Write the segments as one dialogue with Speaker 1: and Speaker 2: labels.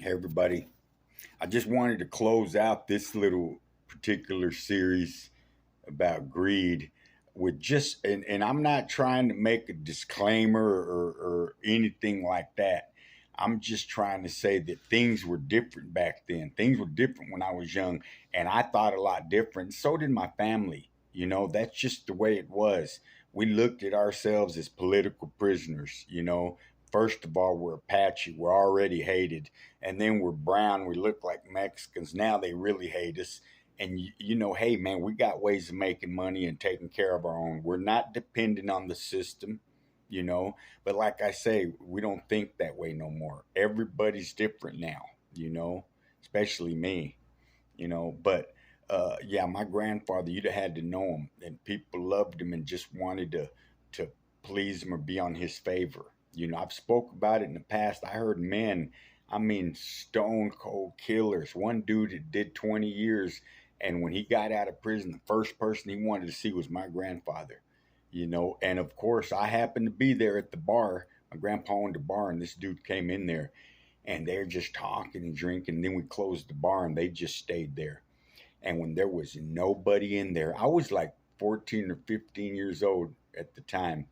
Speaker 1: Hey, everybody. I just wanted to close out this little particular series about greed with and I'm not trying to make a disclaimer or anything like that. I'm just trying to say that things were different back then. Things were different when I was young, and I thought a lot different. So did my family. That's just the way it was. We looked at ourselves as political prisoners. First of all, we're Apache. We're already hated. And then we're brown. We look like Mexicans. Now they really hate us. And hey man, we got ways of making money and taking care of our own. We're not dependent on the system, you know. But like I say, we don't think that way no more. Everybody's different now, you know, especially me, But yeah, my grandfather, you'd have had to know him, and people loved him and just wanted to please him or be on his favor. I've spoke about it in the past. I heard men, I mean, stone cold killers. One dude that did 20 years, and when he got out of prison, the first person he wanted to see was my grandfather. And of course, I happened to be there at the bar. My grandpa owned a bar, and this dude came in there, and they're just talking and drinking. And then we closed the bar, and they just stayed there. And when there was nobody in there, I was like 14 or 15 years old at the time,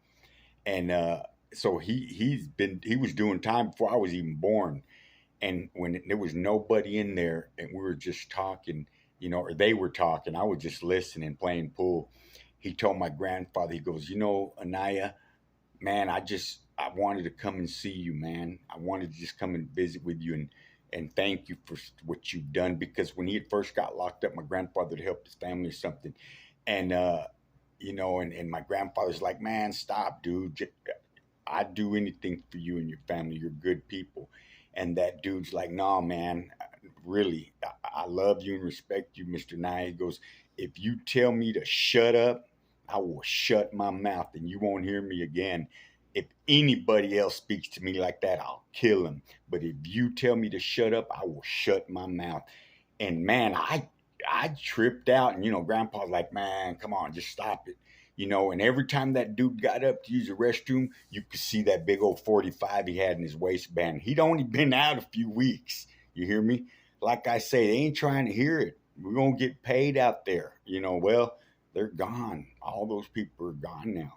Speaker 1: and so he was doing time before I was even born. And when there was nobody in there, and we were just talking, or they were talking, I was just listening, playing pool. He told my grandfather, he goes, Anaya, man, I wanted to come and see you, man. I wanted to just come and visit with you and thank you for what you've done. Because when he had first got locked up, my grandfather had helped his family or something, and and my grandfather's like, man, stop, dude. I'd do anything for you and your family. You're good people. And that dude's like, no, man, really, I love you and respect you, Mr. Nye. He goes, if you tell me to shut up, I will shut my mouth and you won't hear me again. If anybody else speaks to me like that, I'll kill him. But if you tell me to shut up, I will shut my mouth. And man, I tripped out, and Grandpa's like, man, come on, just stop it. And every time that dude got up to use the restroom, you could see that big old 45 he had in his waistband. He'd only been out a few weeks. You hear me? Like I say, they ain't trying to hear it. We're going to get paid out there. Well, they're gone. All those people are gone now,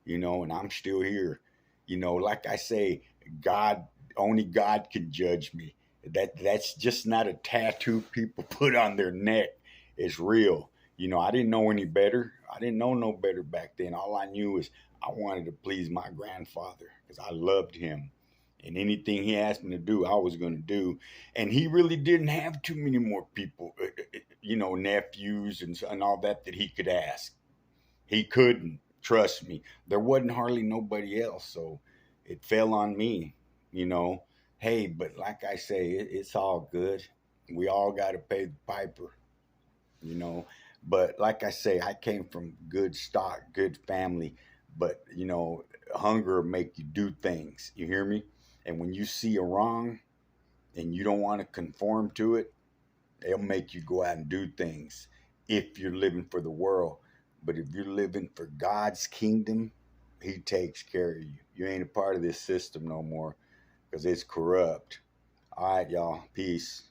Speaker 1: and I'm still here. Like I say, God, only God can judge me. That's just not a tattoo people put on their neck. It's real. I didn't know any better. I didn't know no better back then. All I knew is I wanted to please my grandfather because I loved him. And anything he asked me to do, I was going to do. And he really didn't have too many more people, nephews and all that he could ask. He couldn't, trust me. There wasn't hardly nobody else. So it fell on me, you know. Hey, but like I say, it's all good. We all got to pay the piper, you know. But like I say, I came from good stock, good family. But hunger will make you do things. You hear me? And when you see a wrong and you don't want to conform to it, they'll make you go out and do things if you're living for the world. But if you're living for God's kingdom, He takes care of you. You ain't a part of this system no more because it's corrupt. All right, y'all. Peace.